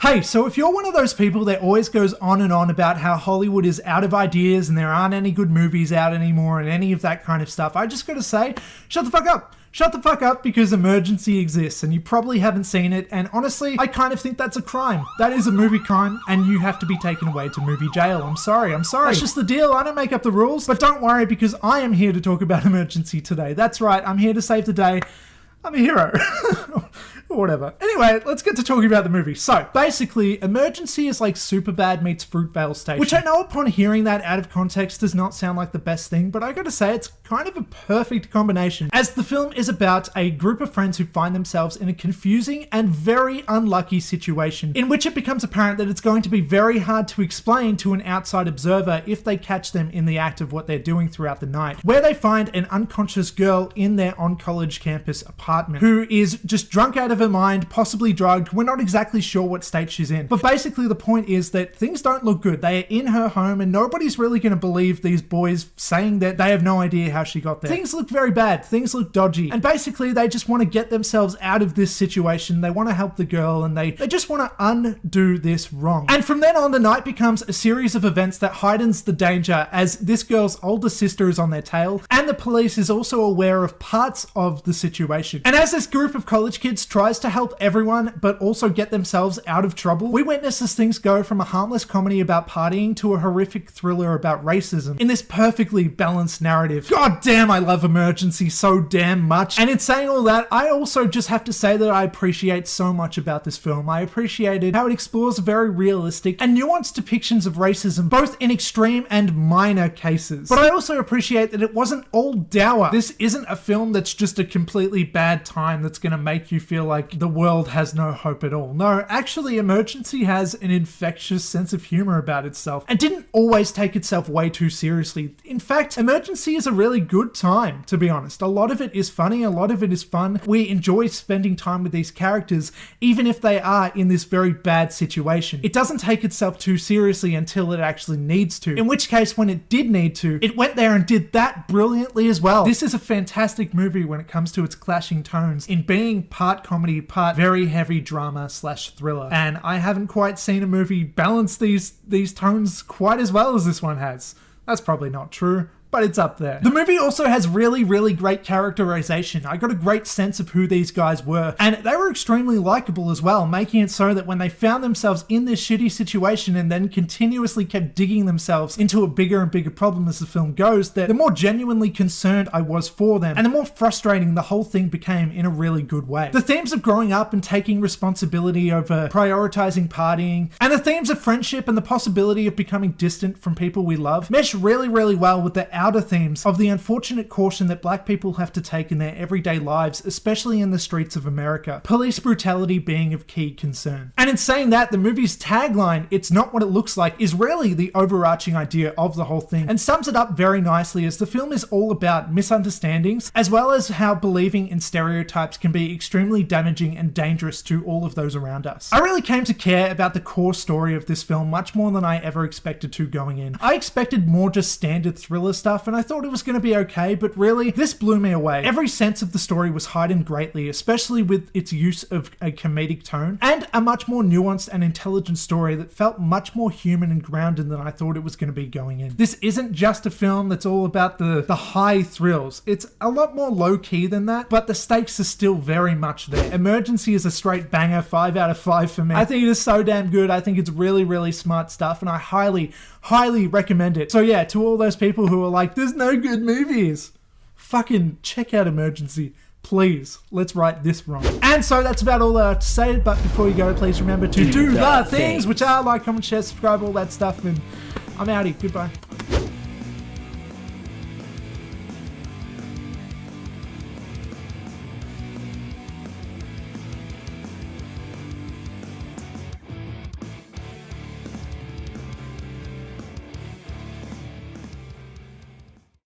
Hey, so if you're one of those people that always goes on and on about how Hollywood is out of ideas and there aren't any good movies out anymore and any of that kind of stuff, I just gotta say, shut the fuck up. Shut the fuck up, because Emergency exists and you probably haven't seen it, and honestly, I kind of think that's a crime. That is a movie crime and you have to be taken away to movie jail. I'm sorry. That's just the deal. I don't make up the rules. But don't worry, because I am here to talk about Emergency today. That's right, I'm here to save the day. I'm a hero. Or whatever. Anyway, let's get to talking about the movie. So, basically, Emergency is like Superbad meets Fruitvale Station. Which I know upon hearing that out of context does not sound like the best thing, but I gotta say it's kind of a perfect combination, as the film is about a group of friends who find themselves in a confusing and very unlucky situation, in which it becomes apparent that it's going to be very hard to explain to an outside observer if they catch them in the act of what they're doing throughout the night, where they find an unconscious girl in their on-college campus apartment, who is just drunk out of her mind, possibly drugged. We're not exactly sure what state she's in. But basically the point is that things don't look good. They are in her home and nobody's really going to believe these boys saying that they have no idea how she got there. Things look very bad. Things look dodgy. And basically they just want to get themselves out of this situation. They want to help the girl and they just want to undo this wrong. And from then on, the night becomes a series of events that heightens the danger, as this girl's older sister is on their tail and the police is also aware of parts of the situation. And as this group of college kids tries to help everyone but also get themselves out of trouble, we witness as things go from a harmless comedy about partying to a horrific thriller about racism in this perfectly balanced narrative. God damn, I love Emergency so damn much. And in saying all that, I also just have to say that I appreciate so much about this film. I appreciated how it explores very realistic and nuanced depictions of racism, both in extreme and minor cases. But I also appreciate that it wasn't all dour. This isn't a film that's just a completely bad time that's gonna make you feel like the world has no hope at all. No, actually Emergency has an infectious sense of humor about itself and didn't always take itself way too seriously. In fact, Emergency is a really good time, to be honest. A lot of it is funny, a lot of it is fun. We enjoy spending time with these characters, even if they are in this very bad situation. It doesn't take itself too seriously until it actually needs to, in which case when it did need to, it went there and did that brilliantly as well. This is a fantastic movie when it comes to its clashing tones, in being part comedy, part very heavy drama / thriller. And I haven't quite seen a movie balance these tones quite as well as this one has. That's probably not true, but it's up there. The movie also has really, really great characterization. I got a great sense of who these guys were, and they were extremely likable as well, making it so that when they found themselves in this shitty situation and then continuously kept digging themselves into a bigger and bigger problem as the film goes, that the more genuinely concerned I was for them, and the more frustrating the whole thing became in a really good way. The themes of growing up and taking responsibility over prioritizing partying, and the themes of friendship and the possibility of becoming distant from people we love mesh really, really well with the outer themes of the unfortunate caution that black people have to take in their everyday lives, especially in the streets of America, police brutality being of key concern. And in saying that, the movie's tagline, "It's not what it looks like," is really the overarching idea of the whole thing and sums it up very nicely, as the film is all about misunderstandings, as well as how believing in stereotypes can be extremely damaging and dangerous to all of those around us. I really came to care about the core story of this film much more than I ever expected to going in. I expected more just standard thriller stuff, and I thought it was going to be okay, but really, this blew me away. Every sense of the story was heightened greatly, especially with its use of a comedic tone, and a much more nuanced and intelligent story that felt much more human and grounded than I thought it was going to be going in. This isn't just a film that's all about the high thrills. It's a lot more low-key than that, but the stakes are still very much there. Emergency is a straight banger, 5 out of 5 for me. I think it is so damn good. I think it's really, really smart stuff, and I highly recommend it. So yeah, to all those people who are like, there's no good movies, fucking check out Emergency. Please, let's right this wrong. And so that's about all I have to say, but before you go, please remember to do the things, which are like, comment, share, subscribe, all that stuff, and I'm outie. Goodbye.